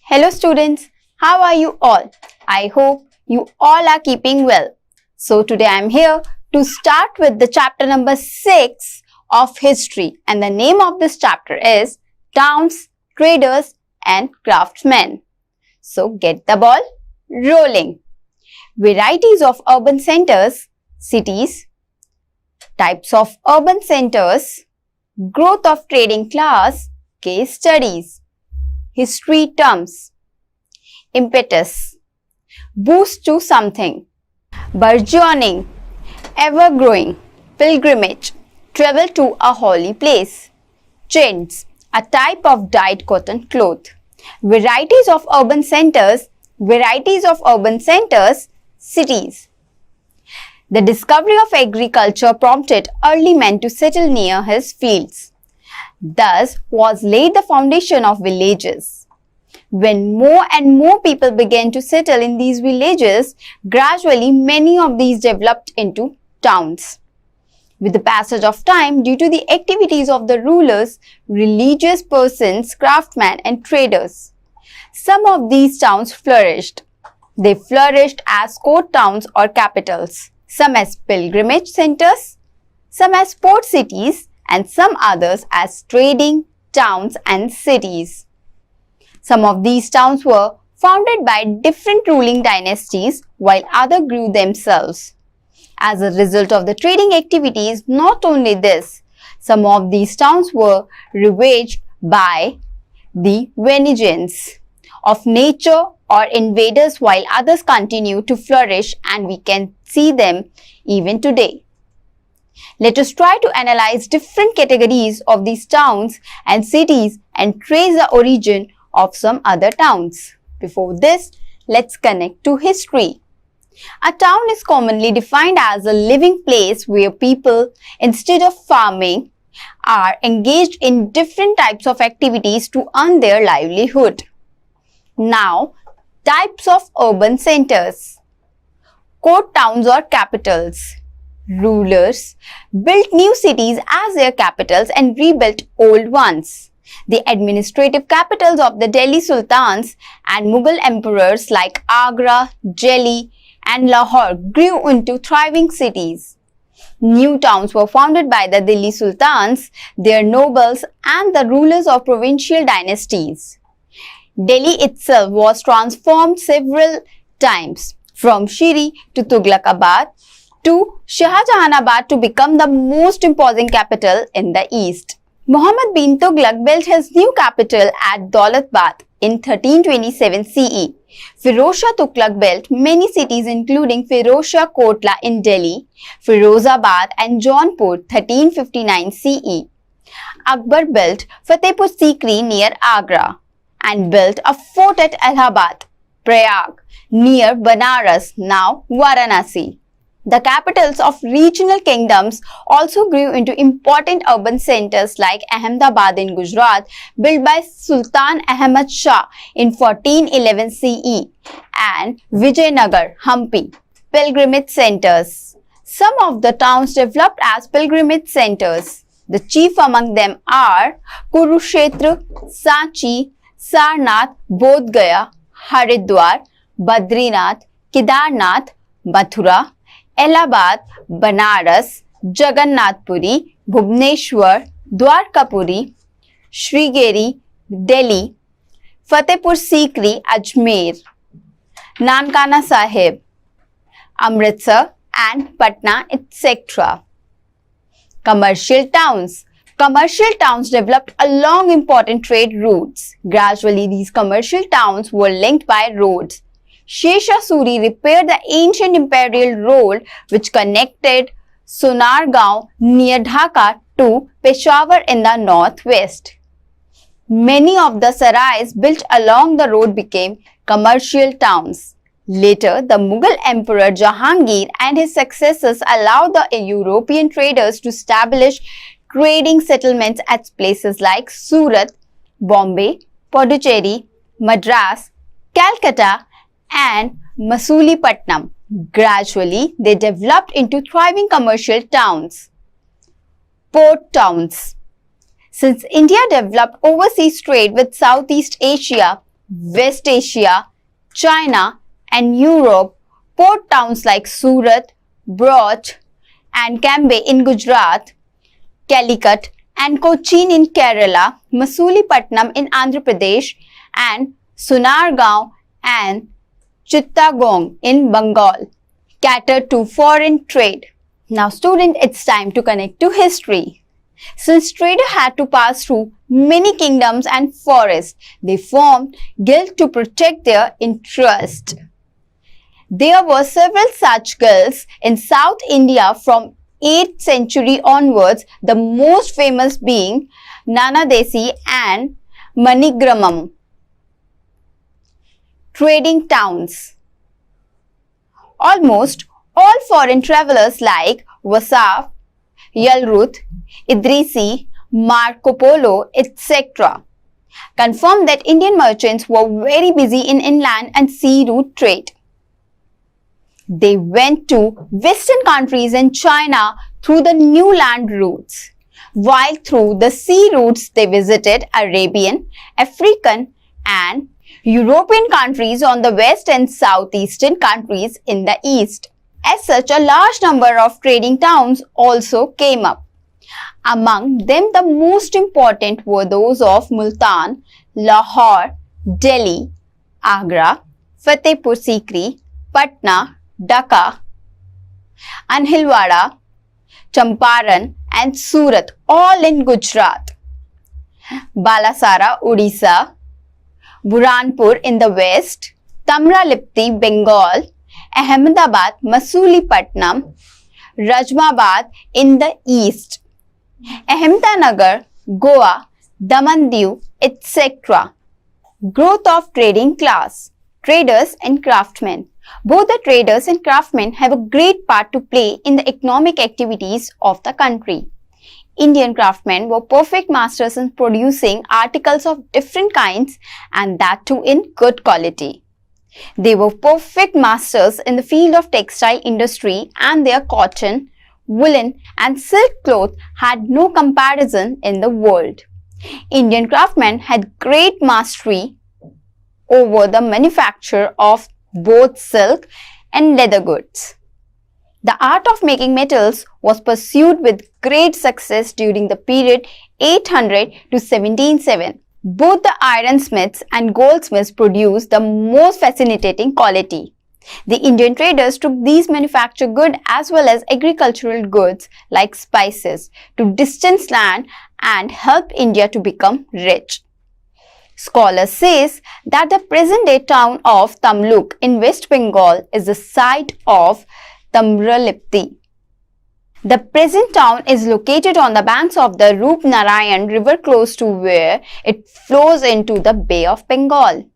Hello students, how are you all? I hope you all are keeping well. So today I am here to start with the chapter number 6 of history, and the name of this chapter is Towns, Traders and Craftsmen. So get the ball rolling. Varieties of urban centers, cities, types of urban centers, growth of trading class, case studies. History terms: impetus, boost to something, burgeoning, ever-growing, pilgrimage, travel to a holy place, chintz, a type of dyed cotton cloth. Varieties of urban centers, cities. The discovery of agriculture prompted early men to settle near his fields. Thus was laid the foundation of villages. When more and more people began to settle in these villages, gradually many of these developed into towns. With the passage of time, due to the activities of the rulers, religious persons, craftsmen and traders, some of these towns flourished. They flourished as court towns or capitals, some as pilgrimage centers, some as port cities, and some others as trading towns and cities. Some of these towns were founded by different ruling dynasties, while others grew themselves. As a result of the trading activities, not only this, some of these towns were ravaged by the vengeance of nature or invaders, while others continue to flourish, and we can see them even today. Let us try to analyze different categories of these towns and cities and trace the origin of some other towns. Before this, let's connect to history. A town is commonly defined as a living place where people, instead of farming, are engaged in different types of activities to earn their livelihood. Now, types of urban centers. Court towns or capitals. Rulers built new cities as their capitals and rebuilt old ones. The administrative capitals of the Delhi Sultans and Mughal emperors like Agra, Delhi and Lahore grew into thriving cities. New towns were founded by the Delhi Sultans, their nobles and the rulers of provincial dynasties. Delhi itself was transformed several times, from Shiri to Tughlaqabad to Shahjahanabad, to become the most imposing capital in the east. Muhammad bin Tughlaq built his new capital at Daulatbad in 1327 CE. Firoz Shah Tughlaq built many cities including Firoz Shah Kotla in Delhi, Firozabad and Jaunpur 1359 CE. Akbar built Fatehpur Sikri near Agra and built a fort at Allahabad, Prayag, near Banaras, now Varanasi. The capitals of regional kingdoms also grew into important urban centers like Ahmedabad in Gujarat, built by Sultan Ahmad Shah in 1411 CE, and Vijayanagar, Hampi. Pilgrimage centers. Some of the towns developed as pilgrimage centers. The chief among them are Kurukshetra, Sanchi, Sarnath, Bodh Gaya, Haridwar, Badrinath, Kedarnath, Mathura, Allahabad, Banaras, Jagannath Puri, Bhubaneswar, Dwarkapuri, Srigeri, Delhi, Fatehpur Sikri, Ajmer, Nankana Sahib, Amritsar and Patna, etc. Commercial towns. Commercial towns developed along important trade routes. Gradually, these commercial towns were linked by roads. Sher Shah Suri repaired the ancient imperial road which connected Sonargaon near Dhaka to Peshawar in the northwest. Many of the sarais built along the road became commercial towns. Later, the Mughal Emperor Jahangir and his successors allowed the European traders to establish trading settlements at places like Surat, Bombay, Puducherry, Madras, Calcutta and Masulipatam. Gradually, they developed into thriving commercial towns. Port towns. Since India developed overseas trade with Southeast Asia, West Asia, China, and Europe, port towns like Surat, Bhuj, and Cambay in Gujarat, Calicut and Cochin in Kerala, Masulipattnam in Andhra Pradesh, and Sunargaon and Chittagong in Bengal cater to foreign trade. Now student, it's time to connect to history. Since traders had to pass through many kingdoms and forests, they formed guilds to protect their interest. There were several such guilds in South India from 8th century onwards, the most famous being Nanadesi and Manigramam. Trading towns. Almost all foreign travelers like Vasaf, Yalruth, Idrisi, Marco Polo, etc. confirmed that Indian merchants were very busy in inland and sea route trade. They went to western countries and China through the new land routes, while through the sea routes they visited Arabian, African and European countries on the west and southeastern countries in the east. As such, a large number of trading towns also came up. Among them, the most important were those of Multan, Lahore, Delhi, Agra, Fatehpur Sikri, Patna, Dhaka, Anhilwada, Champaran and Surat, all in Gujarat, Balasara, Odisha, Burhanpur in the west, Tamralipti, Bengal, Ahmedabad, Masulipattnam, Rajmabad in the east, Ahmednagar, Goa, Damandiu, etc. Growth of trading class, traders and craftsmen. Both the traders and craftsmen have a great part to play in the economic activities of the country. Indian craftsmen were perfect masters in producing articles of different kinds and that too in good quality. They were perfect masters in the field of textile industry and their cotton, woolen and silk cloth had no comparison in the world. Indian craftsmen had great mastery over the manufacture of both silk and leather goods. The art of making metals was pursued with great success during the period 800 to 1707. Both the ironsmiths and goldsmiths produced the most fascinating quality. The Indian traders took these manufactured goods as well as agricultural goods like spices to distant land and helped India to become rich. Scholars say that the present-day town of Tamluk in West Bengal is the site of Tamralipti. The present town is located on the banks of the Rupnarayan river close to where it flows into the Bay of Bengal.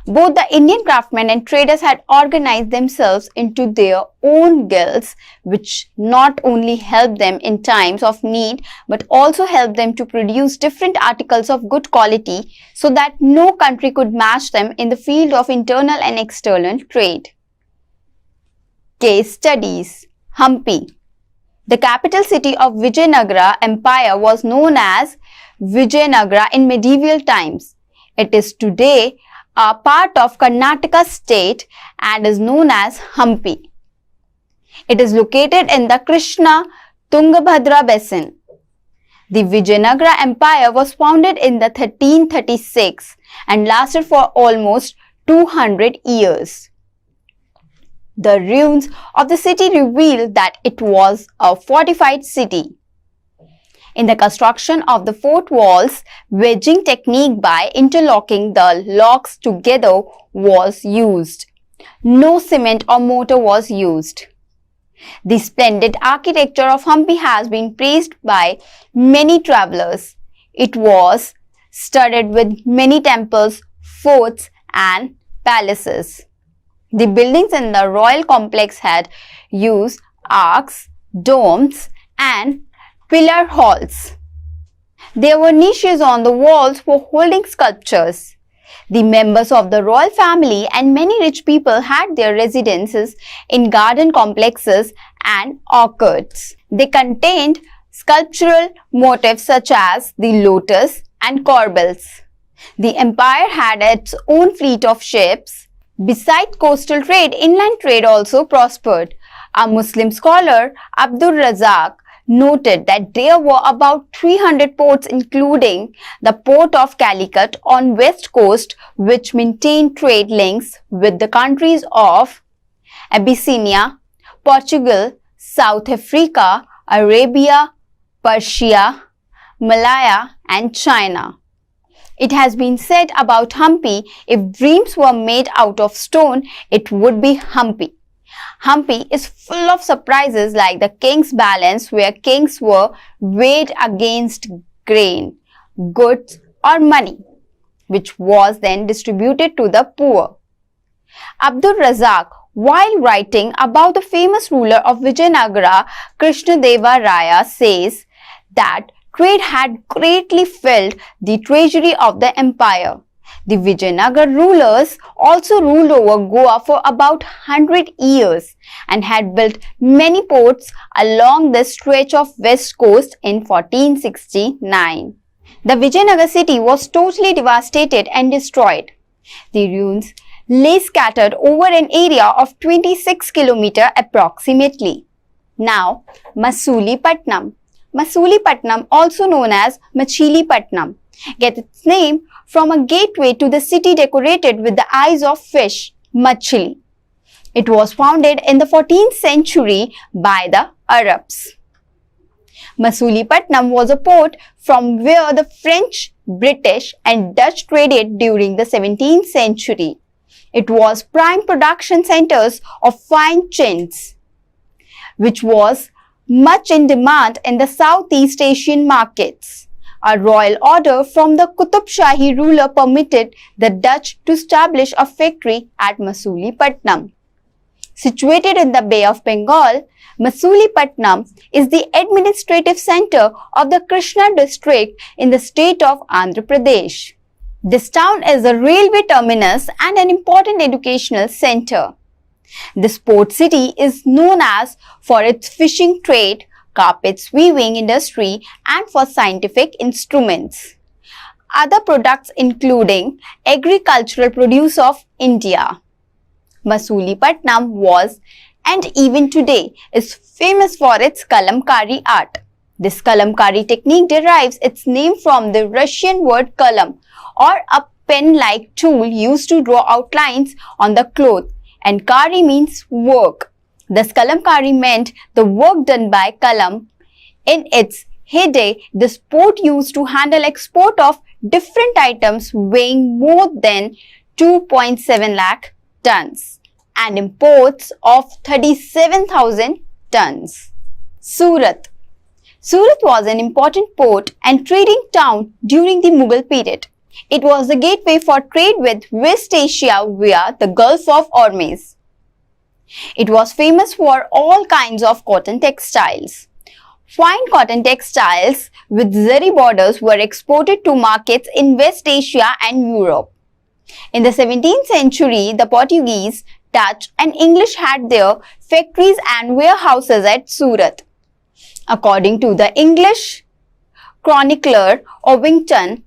Both the Indian craftsmen and traders had organized themselves into their own guilds, which not only helped them in times of need but also helped them to produce different articles of good quality so that no country could match them in the field of internal and external trade. Case studies. Hampi. The capital city of Vijayanagara Empire was known as Vijayanagara in medieval times. It is today a part of Karnataka state and is known as Hampi. It is located in the Krishna Tungabhadra basin. The Vijayanagara Empire was founded in the 1336 and lasted for almost 200 years. The ruins of the city reveal that it was a fortified city. In the construction of the fort walls, wedging technique by interlocking the locks together was used. No cement or mortar was used. The splendid architecture of Hampi has been praised by many travelers. It was studded with many temples, forts and palaces. The buildings in the royal complex had used arcs, domes and pillar halls. There were niches on the walls for holding sculptures. The members of the royal family and many rich people had their residences in garden complexes and orchards. They contained sculptural motifs such as the lotus and corbels. The empire had its own fleet of ships. Besides coastal trade, inland trade also prospered. A Muslim scholar, Abdul Razak, noted that there were about 300 ports including the port of Calicut on west coast which maintained trade links with the countries of Abyssinia, Portugal, South Africa, Arabia, Persia, Malaya and China. It has been said about Hampi, if dreams were made out of stone, it would be Hampi. Hampi is full of surprises like the king's balance where kings were weighed against grain, goods or money, which was then distributed to the poor. Abdul Razak, while writing about the famous ruler of Vijayanagara, Krishnadeva Raya, says that trade had greatly filled the treasury of the empire. The Vijayanagar rulers also ruled over Goa for about 100 years and had built many ports along the stretch of west coast in 1469. The Vijayanagar city was totally devastated and destroyed. The ruins lay scattered over an area of 26 km approximately. Now, Masulipattnam. Masulipattnam, also known as Machilipatnam, gets its name from a gateway to the city decorated with the eyes of fish, Machili. It was founded in the 14th century by the Arabs. Masulipattnam was a port from where the French, British and Dutch traded during the 17th century. It was prime production centers of fine chintz, which was much in demand in the Southeast Asian markets. A royal order from the Qutub Shahi ruler permitted the Dutch to establish a factory at Masulipattnam. Situated in the Bay of Bengal, Masulipattnam is the administrative center of the Krishna district in the state of Andhra Pradesh. This town is a railway terminus and an important educational center. This port city is known as for its fishing trade, carpets weaving industry and for scientific instruments. Other products including agricultural produce of India. Masulipattnam was and even today is famous for its kalamkari art. This kalamkari technique derives its name from the Russian word kalam or a pen-like tool used to draw outlines on the cloth, and kari means work. Thus kalamkari meant the work done by kalam. In its heyday, this port used to handle export of different items weighing more than 2.7 lakh tons and imports of 37,000 tons. Surat. Surat was an important port and trading town during the Mughal period. It was the gateway for trade with West Asia via the Gulf of Ormuz. It was famous for all kinds of cotton textiles. Fine cotton textiles with zari borders were exported to markets in West Asia and Europe. In the 17th century, the Portuguese, Dutch and English had their factories and warehouses at Surat. According to the English chronicler Ovington,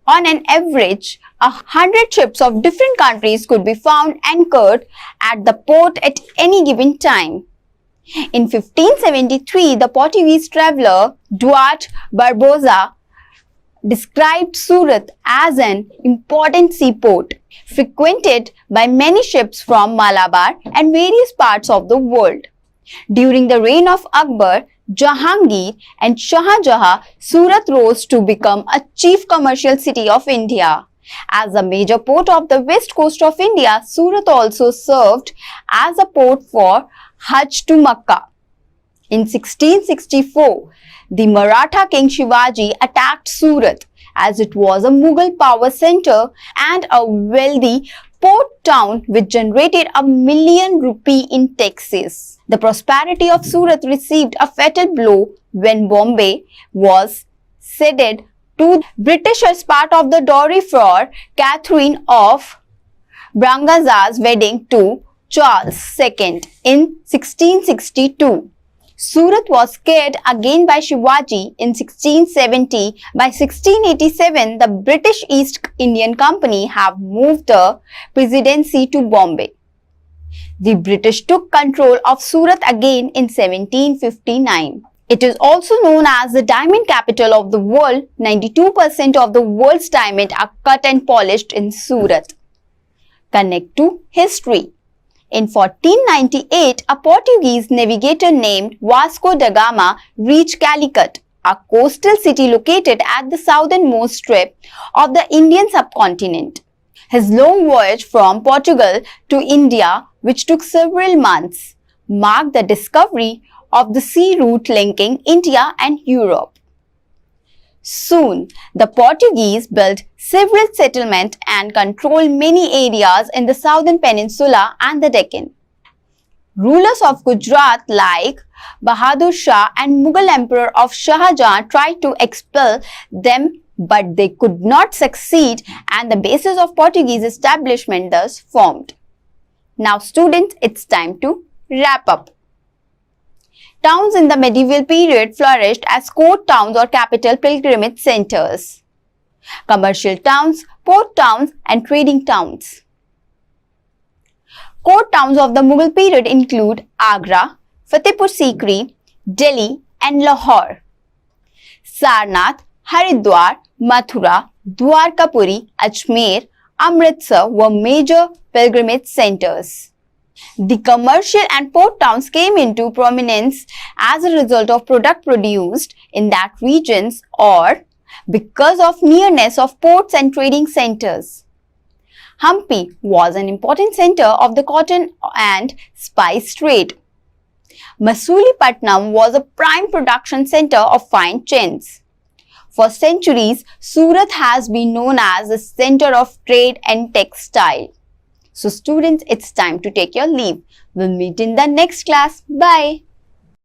on an average, 100 ships of different countries could be found anchored at the port at any given time. In 1573, the Portuguese traveller Duarte Barbosa described Surat as an important seaport, frequented by many ships from Malabar and various parts of the world. During the reign of Akbar, Jahangir and Shah Jahan, Surat rose to become a chief commercial city of India. As a major port of the west coast of India, Surat also served as a port for Hajj to Makkah. In 1664, the Maratha king Shivaji attacked Surat as it was a Mughal power center and a wealthy port town which generated $1 million in taxes. The prosperity of Surat received a fatal blow when Bombay was ceded to British as part of the dowry for Catherine of Braganza's wedding to Charles II in 1662. Surat was carried again by Shivaji in 1670. By 1687, the British East Indian Company have moved the presidency to Bombay. The British took control of Surat again in 1759. It is also known as the diamond capital of the world. 92% of the world's diamonds are cut and polished in Surat. Connect to history. In 1498, a Portuguese navigator named Vasco da Gama reached Calicut, a coastal city located at the southernmost strip of the Indian subcontinent. His long voyage from Portugal to India, which took several months, marked the discovery of the sea route linking India and Europe. Soon, the Portuguese built several settlements and controlled many areas in the southern peninsula and the Deccan. Rulers of Gujarat like Bahadur Shah and Mughal Emperor of Shah Jahan tried to expel them, but they could not succeed, and the basis of Portuguese establishment thus formed. Now students, it's time to wrap up. Towns in the medieval period flourished as court towns or capital pilgrimage centers, commercial towns, port towns, and trading towns. Court towns of the Mughal period include Agra, Fatehpur Sikri, Delhi, and Lahore. Sarnath, Haridwar, Mathura, Dwarkapuri, Ajmer, Amritsar were major pilgrimage centers. The commercial and port towns came into prominence as a result of product produced in that regions or because of nearness of ports and trading centers. Hampi was an important center of the cotton and spice trade. Masulipatnam was a prime production center of fine chintz. For centuries, Surat has been known as the center of trade and textile. So students, it's time to take your leave. We'll meet in the next class. Bye.